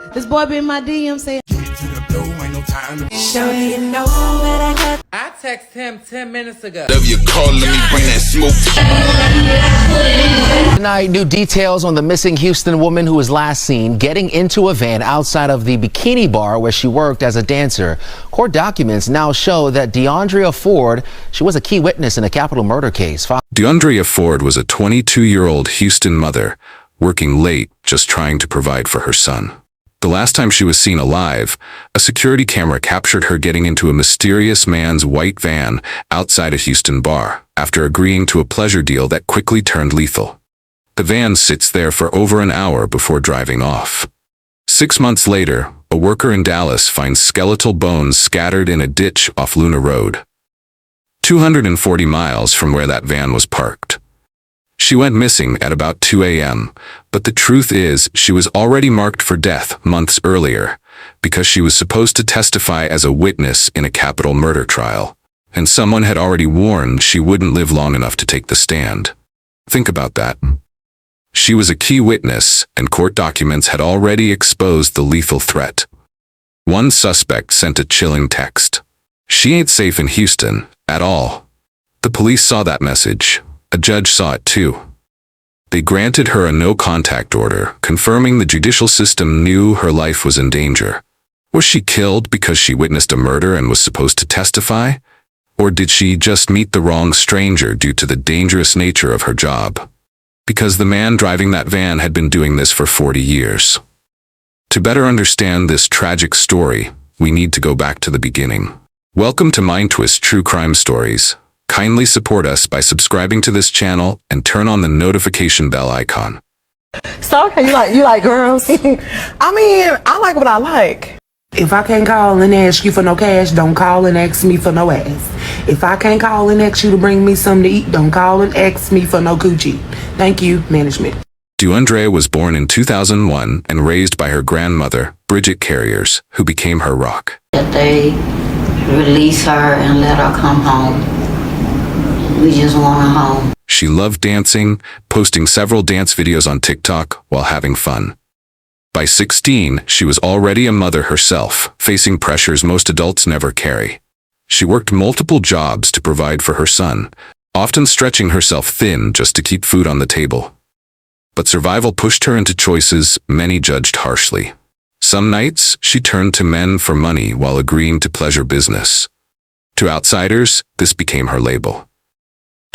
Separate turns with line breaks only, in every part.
This boy been in my DM saying,
I texted him 10 minutes ago.
You calling me, bring that smoke.
Tonight, new details on the missing Houston woman who was last seen getting into a van outside of the bikini bar where she worked as a dancer. Court documents now show that Deundrea Ford, she was a key witness in a capital murder case.
Deundrea Ford was a 22-year-old Houston mother, working late just trying to provide for her son. The last time she was seen alive, a security camera captured her getting into a mysterious man's white van outside a Houston bar, after agreeing to a pleasure deal that quickly turned lethal. The van sits there for over an hour before driving off. 6 months later, a worker in Dallas finds skeletal bones scattered in a ditch off Luna Road, 240 miles from where that van was parked. She went missing at about 2 a.m., but the truth is she was already marked for death months earlier because she was supposed to testify as a witness in a capital murder trial, and someone had already warned she wouldn't live long enough to take the stand. Think about that. She was a key witness, and court documents had already exposed the lethal threat. One suspect sent a chilling text. "She ain't safe in Houston at all." The police saw that message. A judge saw it too. They granted her a no-contact order, confirming the judicial system knew her life was in danger. Was she killed because she witnessed a murder and was supposed to testify? Or did she just meet the wrong stranger due to the dangerous nature of her job? Because the man driving that van had been doing this for 40 years. To better understand this tragic story, we need to go back to the beginning. Welcome to Mind Twist True Crime Stories. Kindly support us by subscribing to this channel and turn on the notification bell icon.
So okay, you like girls? I mean, I like what I like. If I can't call and ask you for no cash, don't call and ask me for no ass. If I can't call and ask you to bring me something to eat, don't call and ask me for no coochie. Thank you, management.
Deundrea was born in 2001 and raised by her grandmother, Bridget Carriers, who became her rock.
That they release her and let her come home. We just want her home.
She loved dancing, posting several dance videos on TikTok while having fun. By 16, she was already a mother herself, facing pressures most adults never carry. She worked multiple jobs to provide for her son, often stretching herself thin just to keep food on the table. But survival pushed her into choices many judged harshly. Some nights, she turned to men for money while agreeing to pleasure business. To outsiders, this became her label.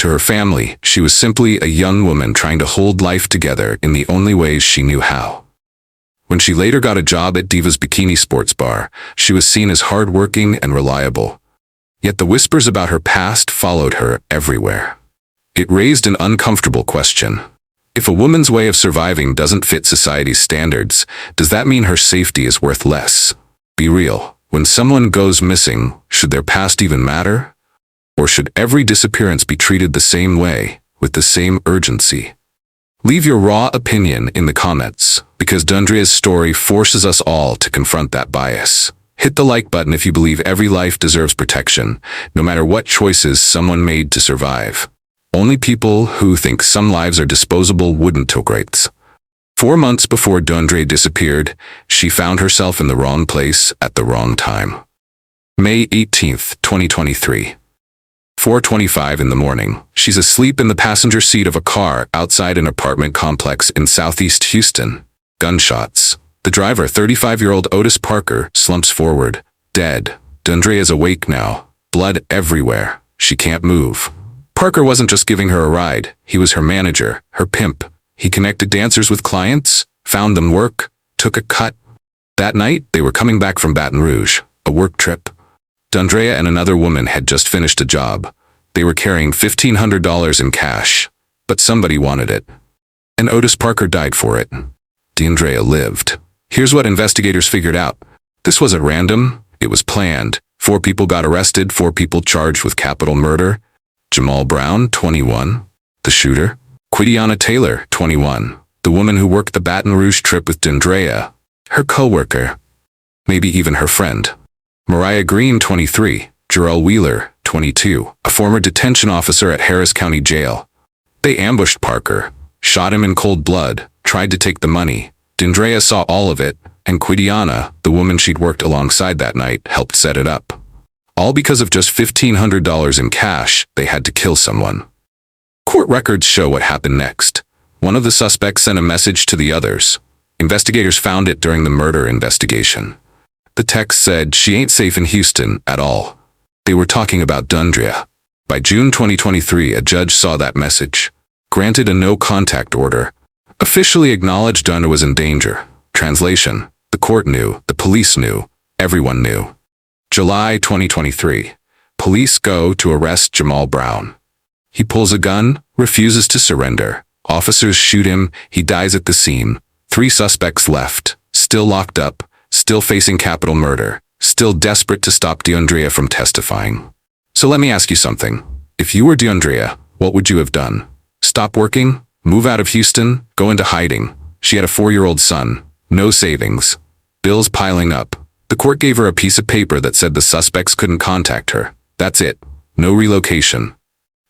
To her family, she was simply a young woman trying to hold life together in the only ways she knew how. When she later got a job at Diva's Bikini Sports Bar, she was seen as hardworking and reliable. Yet the whispers about her past followed her everywhere. It raised an uncomfortable question. If a woman's way of surviving doesn't fit society's standards, does that mean her safety is worth less? Be real. When someone goes missing, should their past even matter? Or should every disappearance be treated the same way, with the same urgency? Leave your raw opinion in the comments, because Deundrea's story forces us all to confront that bias. Hit the like button if you believe every life deserves protection, no matter what choices someone made to survive. Only people who think some lives are disposable wouldn't tolerate. 4 months before Deundrea disappeared, she found herself in the wrong place at the wrong time. May 18th, 2023. 4:25 in the morning. She's asleep in the passenger seat of a car outside an apartment complex in southeast Houston. Gunshots. The driver, 35-year-old Otis Parker, slumps forward, dead. Deundrea is awake now. Blood everywhere. She can't move. Parker wasn't just giving her a ride. He was her manager, her pimp. He connected dancers with clients, found them work, took a cut. That night, they were coming back from Baton Rouge, a work trip. Deundrea and another woman had just finished a job. They were carrying $1,500 in cash, but somebody wanted it. And Otis Parker died for it. Deundrea lived. Here's what investigators figured out. This wasn't random, it was planned. 4 people got arrested, 4 people charged with capital murder. Jamal Brown, 21, the shooter. Quidiana Taylor, 21, the woman who worked the Baton Rouge trip with Deundrea, her co-worker, maybe even her friend. Mariah Green, 23, Jarrell Wheeler, 22, a former detention officer at Harris County Jail. They ambushed Parker, shot him in cold blood, tried to take the money. Deundrea saw all of it, And Quidiana, the woman she'd worked alongside that night, helped set it up. All because of just $1,500 in cash, they had to kill someone. Court records show what happened next. One of the suspects sent a message to the others. Investigators found it during the murder investigation. The text said, "She ain't safe in Houston at all." They were talking about Deundrea. By June 2023, a judge saw that message, granted a no-contact order, officially acknowledged Deundrea was in danger. Translation: the court knew, the police knew, everyone knew. July 2023. Police go to arrest Jamal Brown. He pulls a gun, refuses to surrender. Officers shoot him, he dies at the scene. 3 suspects left, still locked up, still facing capital murder, still desperate to stop Deundrea from testifying. So let me ask you something. If you were Deundrea, what would you have done? Stop working? Move out of Houston? Go into hiding? She had a 4-year-old son. No savings. Bills piling up. The court gave her a piece of paper that said the suspects couldn't contact her. That's it. No relocation.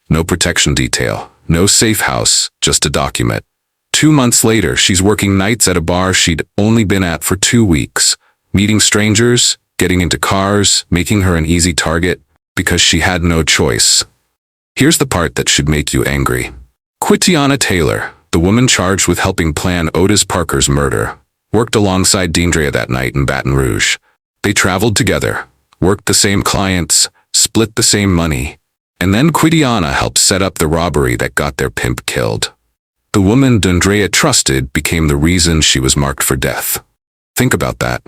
No protection detail. No safe house. Just a document. 2 months later, she's working nights at a bar she'd only been at for 2 weeks. Meeting strangers, getting into cars, making her an easy target, because she had no choice. Here's the part that should make you angry. Quidiana Taylor, the woman charged with helping plan Otis Parker's murder, worked alongside Deundrea that night in Baton Rouge. They traveled together, worked the same clients, split the same money, and then Quidiana helped set up the robbery that got their pimp killed. The woman Deundrea trusted became the reason she was marked for death. Think about that.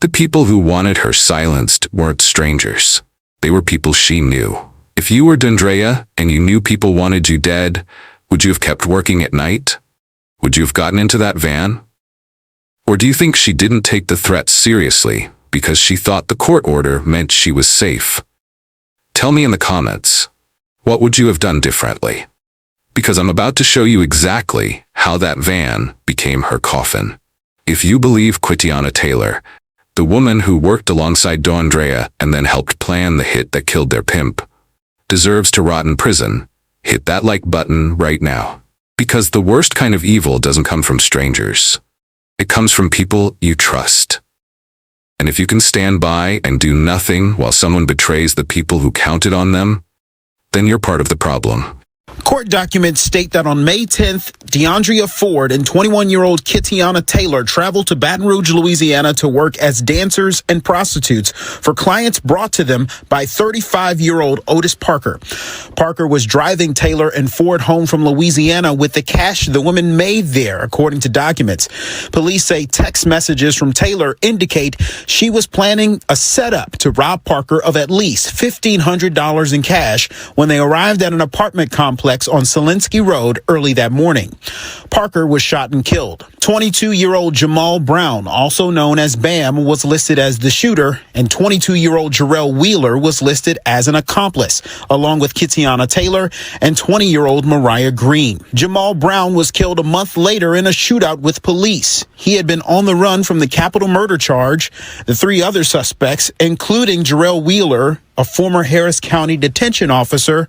The people who wanted her silenced weren't strangers. They were people she knew. If you were Deundrea and you knew people wanted you dead, would you have kept working at night? Would you have gotten into that van? Or do you think she didn't take the threats seriously because she thought the court order meant she was safe? Tell me in the comments, what would you have done differently? Because I'm about to show you exactly how that van became her coffin. If you believe Quidiana Taylor, the woman who worked alongside Deundrea and then helped plan the hit that killed their pimp, deserves to rot in prison, hit that like button right now. Because the worst kind of evil doesn't come from strangers. It comes from people you trust. And if you can stand by and do nothing while someone betrays the people who counted on them, then you're part of the problem.
Court documents state that on May 10th, Deundrea Ford and 21-year-old Quidiana Taylor traveled to Baton Rouge, Louisiana to work as dancers and prostitutes for clients brought to them by 35-year-old Otis Parker. Parker was driving Taylor and Ford home from Louisiana with the cash the women made there, according to documents. Police say text messages from Taylor indicate she was planning a setup to rob Parker of at least $1,500 in cash when they arrived at an apartment complex on Selinsky Road early that morning. Parker was shot and killed. 22-year-old Jamal Brown, also known as Bam, was listed as the shooter, and 22-year-old Jarrell Wheeler was listed as an accomplice, along with Quidiana Taylor and 20-year-old Mariah Green. Jamal Brown was killed a month later in a shootout with police. He had been on the run from the capital murder charge. The 3 other suspects, including Jarrell Wheeler, a former Harris County detention officer,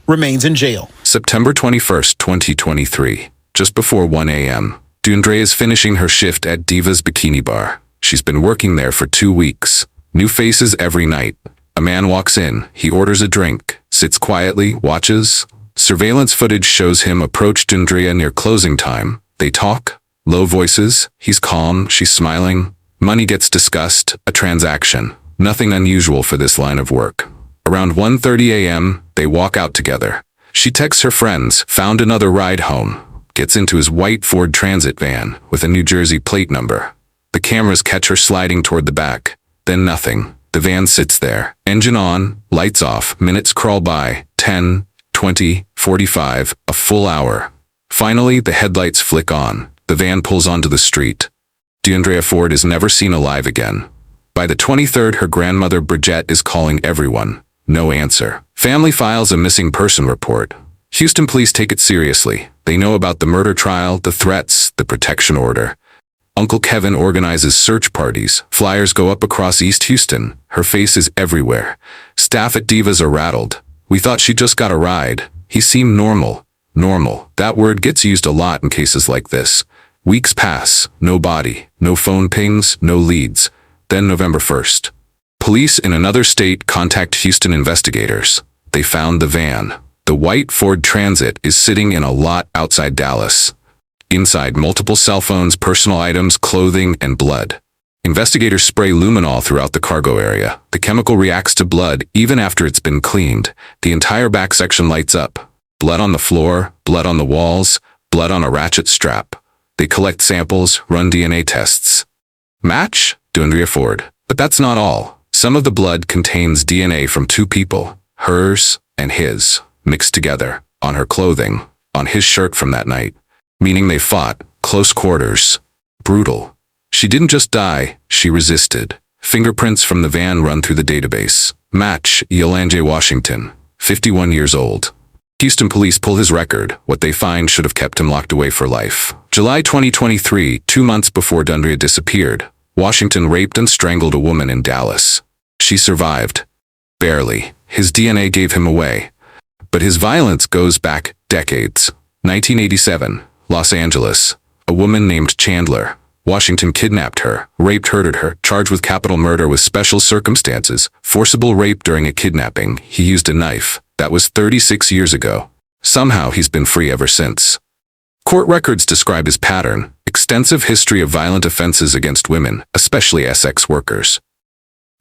remains in jail.
September 21st, 2023, just before 1 a.m. Deundrea is finishing her shift at Diva's Bikini Bar. She's been working there for 2 weeks. New faces every night. A man walks in. He orders a drink, sits quietly, watches. Surveillance footage shows him approach Deundrea near closing time. They talk. Low voices. He's calm. She's smiling. Money gets discussed. A transaction. Nothing unusual for this line of work. Around 1:30 a.m., they walk out together. She texts her friends, found another ride home, gets into his white Ford Transit van with a New Jersey plate number. The cameras catch her sliding toward the back. Then nothing. The van sits there. Engine on, lights off, minutes crawl by. 10, 20, 45, a full hour. Finally, the headlights flick on. The van pulls onto the street. Deundrea Ford is never seen alive again. By the 23rd, her grandmother Bridget is calling everyone. No answer. Family files a missing person report. Houston police take it seriously. They know about the murder trial, the threats, the protection order. Uncle Kevin organizes search parties. Flyers go up across East Houston. Her face is everywhere. Staff at Divas are rattled. We thought she just got a ride. He seemed normal. Normal. That word gets used a lot in cases like this. Weeks pass, no body, no phone pings, no leads. Then November 1st. Police in another state contact Houston investigators. They found the van. The white Ford Transit is sitting in a lot outside Dallas. Inside, multiple cell phones, personal items, clothing, and blood. Investigators spray luminol throughout the cargo area. The chemical reacts to blood even after it's been cleaned. The entire back section lights up. Blood on the floor, blood on the walls, blood on a ratchet strap. They collect samples, run DNA tests. Match? Deundrea Ford. But that's not all. Some of the blood contains DNA from two people, hers and his, mixed together, on her clothing, on his shirt from that night. Meaning they fought, close quarters. Brutal. She didn't just die, she resisted. Fingerprints from the van run through the database. Match, Yoland Washington, 51 years old. Houston police pull his record. What they find should have kept him locked away for life. July 2023, 2 months before Deundrea disappeared, Washington raped and strangled a woman in Dallas. She survived. Barely. His DNA gave him away. But his violence goes back decades. 1987, Los Angeles. A woman named Chandler. Washington kidnapped her, raped, hurted her, charged with capital murder with special circumstances, forcible rape during a kidnapping. He used a knife. That was 36 years ago. Somehow he's been free ever since. Court records describe his pattern, extensive history of violent offenses against women, especially sex workers.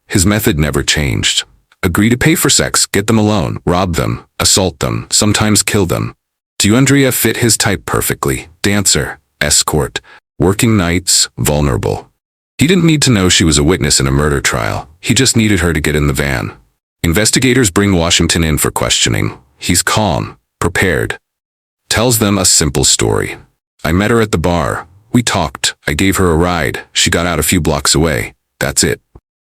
His method never changed. Agree to pay for sex, get them alone, rob them, assault them, sometimes kill them. Deundrea fit his type perfectly. Dancer, escort, working nights, vulnerable. He didn't need to know she was a witness in a murder trial. He just needed her to get in the van. Investigators bring Washington in for questioning. He's calm, prepared. Tells them a simple story. I met her at the bar. We talked. I gave her a ride. She got out a few blocks away. That's it.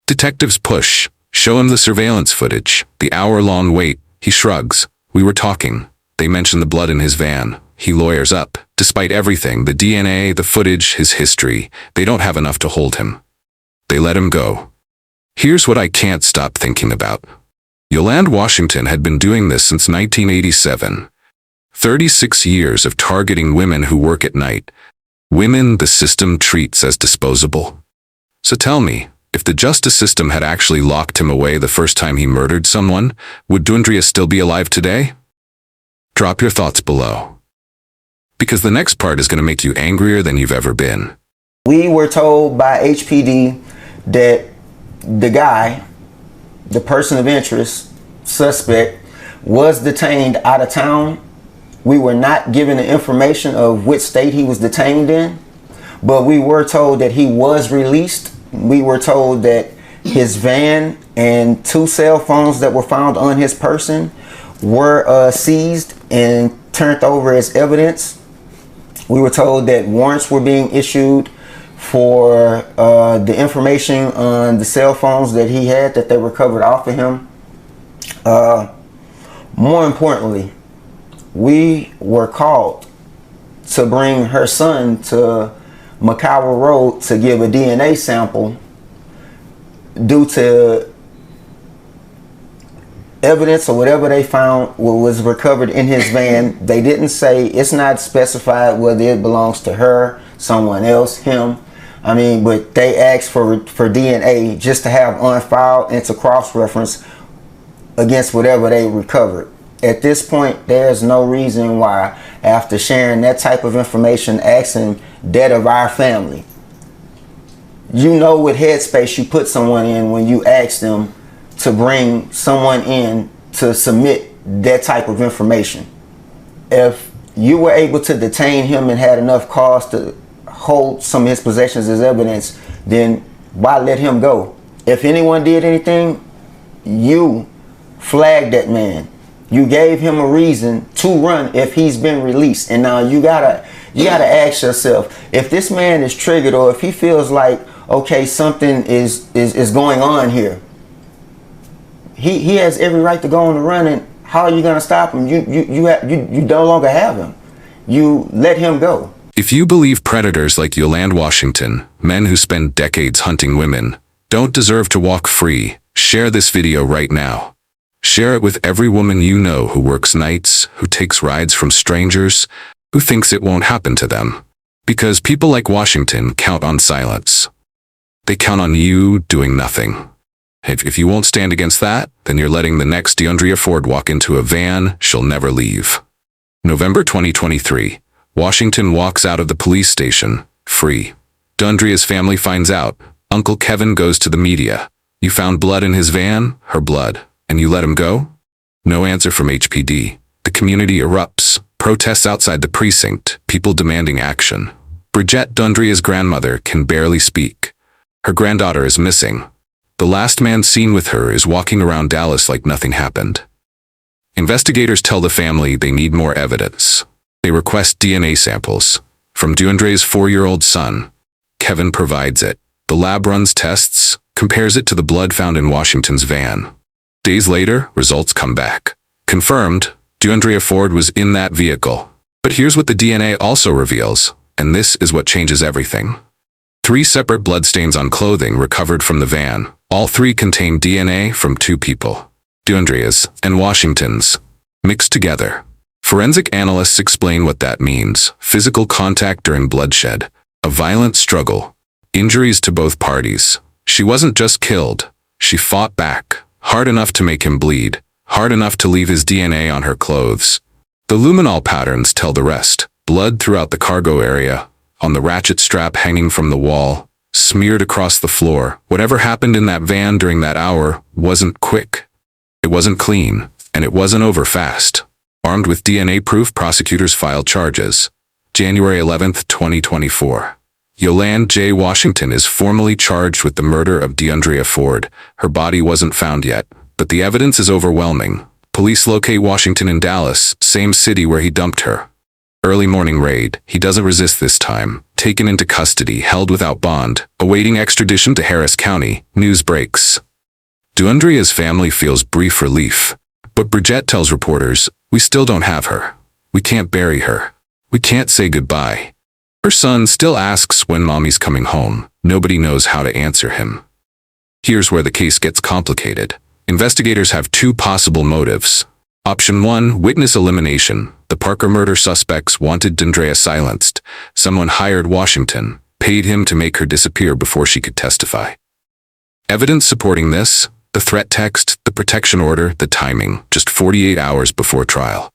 Detectives push. Show him the surveillance footage. The hour-long wait. He shrugs. We were talking. They mention the blood in his van. He lawyers up. Despite everything, the DNA, the footage, his history, they don't have enough to hold him. They let him go. Here's what I can't stop thinking about. Yoland Washington had been doing this since 1987. 36 years of targeting women who work at night. Women the system treats as disposable. So tell me, if the justice system had actually locked him away the first time he murdered someone, would Deundrea still be alive today? Drop your thoughts below. Because the next part is going to make you angrier than you've ever been.
We were told by HPD that the guy, the person of interest, suspect, was detained out of town. We were not given the information of which state he was detained in, but we were told that he was released. We were told that his van and 2 cell phones that were found on his person were seized and turned over as evidence. We were told that warrants were being issued for the information on the cell phones that he had, that they recovered off of him. More importantly, we were called to bring her son to McCower Road to give a DNA sample due to evidence or whatever they found was recovered in his van. They didn't say, it's not specified whether it belongs to her, someone else, him. I mean, but they asked for DNA just to have on file and to cross-reference against whatever they recovered. At this point, there's no reason why, after sharing that type of information, asking that of our family, you know what headspace you put someone in when you ask them to bring someone in to submit that type of information. If you were able to detain him and had enough cause to hold some of his possessions as evidence, then why let him go? If anyone did anything, you flagged that man. You gave him a reason to run if he's been released. And now you gotta ask yourself, if this man is triggered, or if he feels like, okay, something is going on here, he has every right to go on the run. And how are you gonna stop him? You no longer have him. You let him go.
If you believe predators like Yoland Washington, men who spend decades hunting women, don't deserve to walk free, share this video right now. Share it with every woman you know who works nights, who takes rides from strangers, who thinks it won't happen to them. Because people like Washington count on silence. They count on you doing nothing. If you won't stand against that, then you're letting the next Deundrea Ford walk into a van she'll never leave. November 2023. Washington walks out of the police station, free. Deundrea's family finds out. Uncle Kevin goes to the media. You found blood in his van, her blood, and you let him go? No answer from HPD. The community erupts. Protests outside the precinct, people demanding action. Bridget, Deundrea's grandmother, can barely speak. Her granddaughter is missing. The last man seen with her is walking around Dallas like nothing happened. Investigators tell the family they need more evidence. They request DNA samples. From Deundrea's 4-year-old son. Kevin provides it. The lab runs tests, compares it to the blood found in Washington's van. Days later, results come back. Confirmed, Deundrea Ford was in that vehicle. But here's what the DNA also reveals, and this is what changes everything. 3 separate bloodstains on clothing recovered from the van. All 3 contain DNA from 2 people. Deundrea's and Washington's. Mixed together. Forensic analysts explain what that means. Physical contact during bloodshed. A violent struggle. Injuries to both parties. She wasn't just killed. She fought back. Hard enough to make him bleed. Hard enough to leave his DNA on her clothes. The luminol patterns tell the rest. Blood throughout the cargo area. On the ratchet strap hanging from the wall. Smeared across the floor. Whatever happened in that van during that hour wasn't quick. It wasn't clean. And it wasn't over fast. Armed with DNA proof, prosecutors filed charges. January 11, 2024. Yoland Washington is formally charged with the murder of Deundrea Ford. Her body wasn't found yet, but the evidence is overwhelming. Police locate Washington in Dallas, same city where he dumped her. Early morning raid. He doesn't resist this time. Taken into custody, held without bond, awaiting extradition to Harris County. News breaks. Deundrea's family feels brief relief. But Bridget tells reporters, we still don't have her. We can't bury her. We can't say goodbye. Her son still asks when mommy's coming home. Nobody knows how to answer him. Here's where the case gets complicated. Investigators have 2 possible motives. Option 1, witness elimination. The Parker murder suspects wanted Deundrea silenced. Someone hired Washington, paid him to make her disappear before she could testify. Evidence supporting this, the threat text, the protection order, the timing, just 48 hours before trial.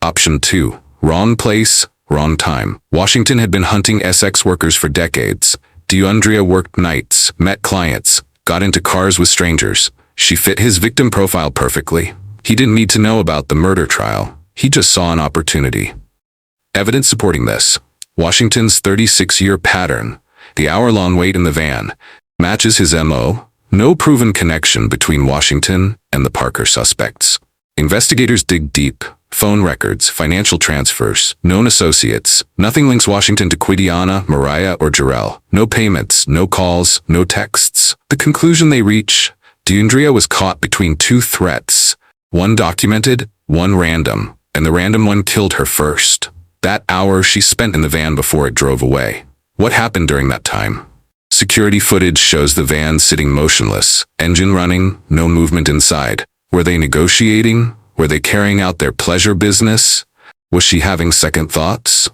Option 2, wrong place, wrong time. Washington had been hunting SX workers for decades. Deundrea worked nights, met clients, got into cars with strangers. She fit his victim profile perfectly. He didn't need to know about the murder trial. He just saw an opportunity. Evidence supporting this. Washington's 36-year pattern. The hour-long wait in the van. Matches his MO. No proven connection between Washington and the Parker suspects. Investigators dig deep. Phone records, financial transfers, known associates. Nothing links Washington to Quidiana, Mariah, or Jarrell. No payments, no calls, no texts. The conclusion they reach, Deundrea was caught between 2 threats. One documented, one random, and the random one killed her first. That hour she spent in the van before it drove away. What happened during that time? Security footage shows the van sitting motionless, engine running, no movement inside. Were they negotiating? Were they carrying out their pleasure business? Was she having second thoughts?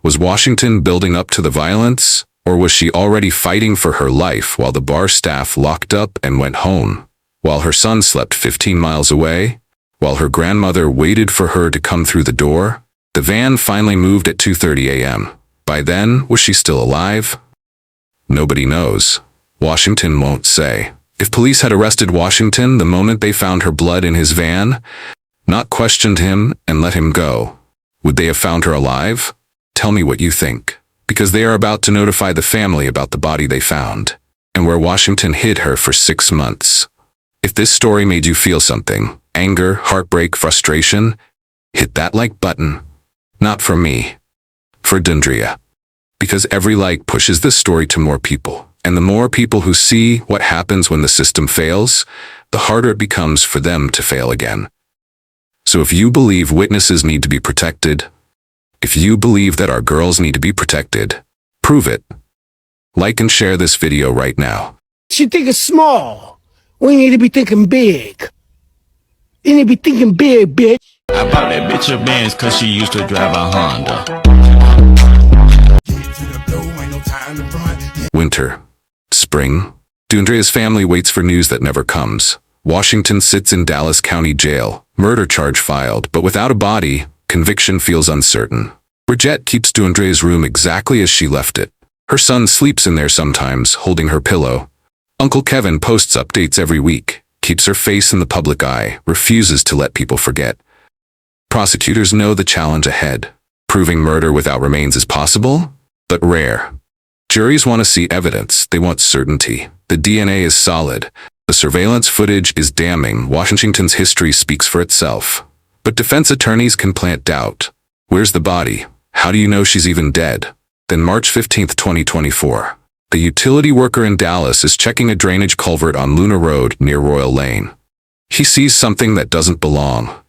Was Washington building up to the violence? Or was she already fighting for her life while the bar staff locked up and went home? While her son slept 15 miles away? While her grandmother waited for her to come through the door? The van finally moved at 2:30 a.m. By then, was she still alive? Nobody knows. Washington won't say. If police had arrested Washington the moment they found her blood in his van, not questioned him and let him go, would they have found her alive? Tell me what you think. Because they are about to notify the family about the body they found, and where Washington hid her for 6 months. If this story made you feel something, anger, heartbreak, frustration, hit that like button. Not for me. For Deundrea. Because every like pushes this story to more people. And the more people who see what happens when the system fails, the harder it becomes for them to fail again. So if you believe witnesses need to be protected, if you believe that our girls need to be protected, prove it. Like and share this video right now.
You think it's small. We need to be thinking big. You need to be thinking big, bitch.
I bought that bitch a Benz cause she used to drive a Honda.
Winter. Spring. Deundrea's family waits for news that never comes. Washington sits in Dallas County Jail, murder charge filed, but without a body, conviction feels uncertain. Bridget keeps Deundrea's room exactly as she left it. Her son sleeps in there sometimes, holding her pillow. Uncle Kevin posts updates every week, keeps her face in the public eye, refuses to let people forget. Prosecutors know the challenge ahead. Proving murder without remains is possible, but rare. Juries want to see evidence. They want certainty. The DNA is solid. The surveillance footage is damning. Washington's history speaks for itself. But defense attorneys can plant doubt. Where's the body? How do you know she's even dead? Then March 15, 2024. A utility worker in Dallas is checking a drainage culvert on Luna Road near Royal Lane. He sees something that doesn't belong.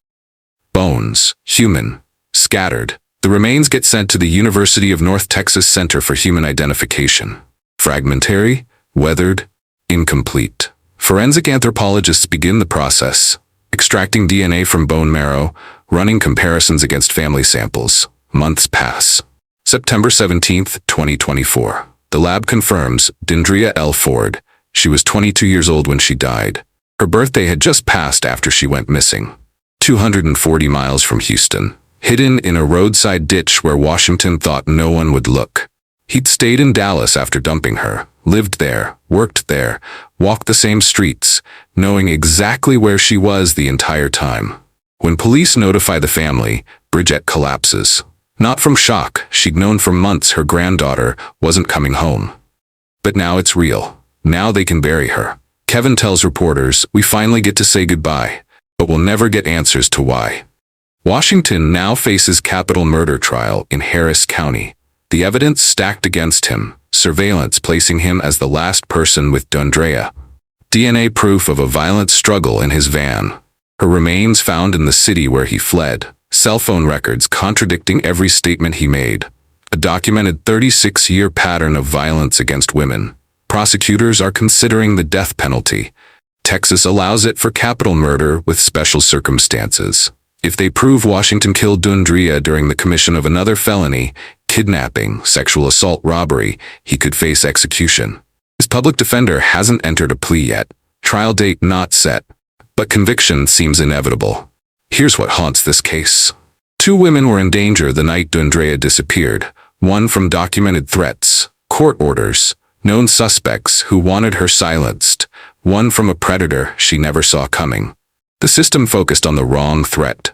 Bones, human, scattered. The remains get sent to the University of North Texas Center for Human Identification. Fragmentary, weathered, incomplete. Forensic anthropologists begin the process, extracting DNA from bone marrow, running comparisons against family samples. Months pass. September 17, 2024. The lab confirms Deundrea Ford. She was 22 years old when she died. Her birthday had just passed after she went missing. 240 miles from Houston, hidden in a roadside ditch where Washington thought no one would look. He'd stayed in Dallas after dumping her, lived there, worked there, walked the same streets, knowing exactly where she was the entire time. When police notify the family, Bridget collapses. Not from shock. She'd known for months her granddaughter wasn't coming home. But now it's real. Now they can bury her. Kevin tells reporters, "We finally get to say goodbye, but we'll never get answers to why." Washington now faces capital murder trial in Harris County. The evidence stacked against him, surveillance placing him as the last person with Deundrea. DNA proof of a violent struggle in his van. Her remains found in the city where he fled. Cell phone records contradicting every statement he made. A documented 36-year pattern of violence against women. Prosecutors are considering the death penalty. Texas allows it for capital murder with special circumstances. If they prove Washington killed Deundrea during the commission of another felony, kidnapping, sexual assault, robbery, he could face execution. His public defender hasn't entered a plea yet. Trial date not set. But conviction seems inevitable. Here's what haunts this case. 2 women were in danger the night Deundrea disappeared. One from documented threats, court orders, known suspects who wanted her silenced. One from a predator she never saw coming. The system focused on the wrong threat.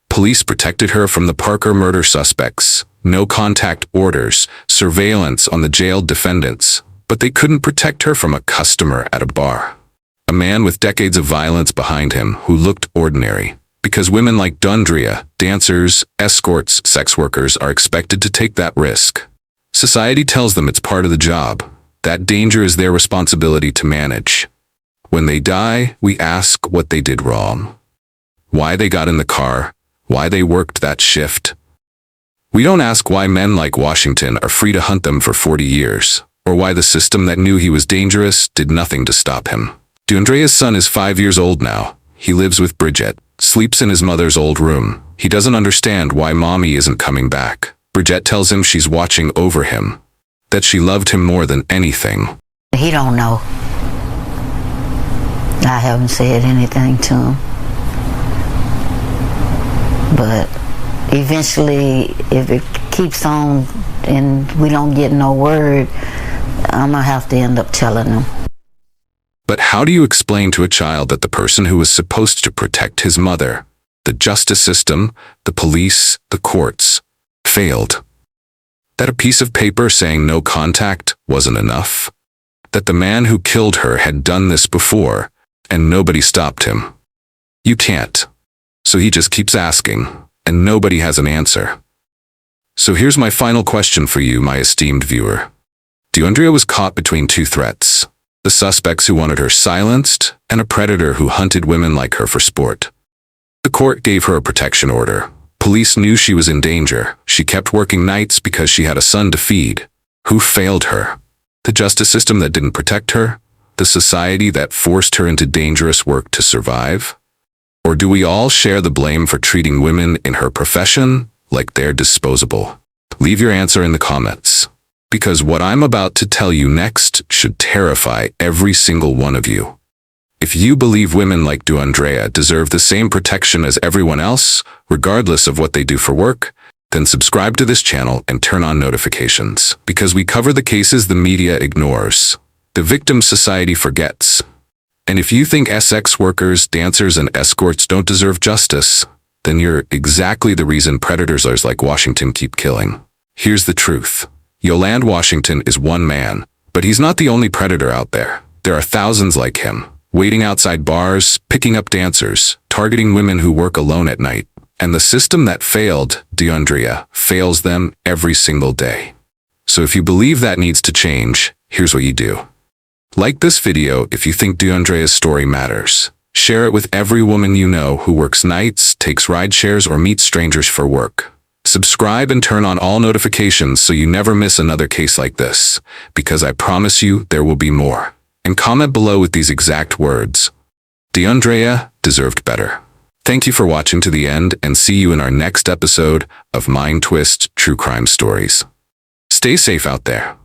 Police protected her from the Parker murder suspects, no contact orders, surveillance on the jailed defendants, but they couldn't protect her from a customer at a bar. A man with decades of violence behind him who looked ordinary. Because women like Deundrea, dancers, escorts, sex workers are expected to take that risk. Society tells them it's part of the job. That danger is their responsibility to manage. When they die, we ask what they did wrong. Why they got in the car, why they worked that shift. We don't ask why men like Washington are free to hunt them for 40 years, or why the system that knew he was dangerous did nothing to stop him. Deundrea's son is 5 years old now. He lives with Bridget, sleeps in his mother's old room. He doesn't understand why mommy isn't coming back. Bridget tells him she's watching over him, that she loved him more than anything.
He don't know. I haven't said anything to him. But eventually, if it keeps on and we don't get no word, I'm gonna have to end up telling him.
But how do you explain to a child that the person who was supposed to protect his mother, the justice system, the police, the courts, failed? That a piece of paper saying no contact wasn't enough? That the man who killed her had done this before, and nobody stopped him? You can't. So he just keeps asking, and nobody has an answer. So here's my final question for you, my esteemed viewer. Deundrea was caught between 2 threats. The suspects who wanted her silenced, and a predator who hunted women like her for sport. The court gave her a protection order. Police knew she was in danger. She kept working nights because she had a son to feed. Who failed her? The justice system that didn't protect her? The society that forced her into dangerous work to survive? Or do we all share the blame for treating women in her profession like they're disposable? Leave your answer in the comments. Because what I'm about to tell you next should terrify every single one of you. If you believe women like Deundrea deserve the same protection as everyone else, regardless of what they do for work, then subscribe to this channel and turn on notifications. Because we cover the cases the media ignores, the victim society forgets. And if you think sex workers, dancers, and escorts don't deserve justice, then you're exactly the reason predators like Washington keep killing. Here's the truth. Yoland Washington is one man, but he's not the only predator out there. There are thousands like him, waiting outside bars, picking up dancers, targeting women who work alone at night. And the system that failed Deundrea fails them every single day. So if you believe that needs to change, here's what you do. Like this video if you think Deundrea's story matters. Share it with every woman you know who works nights, takes ride shares, or meets strangers for work. Subscribe and turn on all notifications so you never miss another case like this, because I promise you there will be more. And comment below with these exact words. Deundrea deserved better. Thank you for watching to the end, and see you in our next episode of Mind Twist True Crime Stories. Stay safe out there.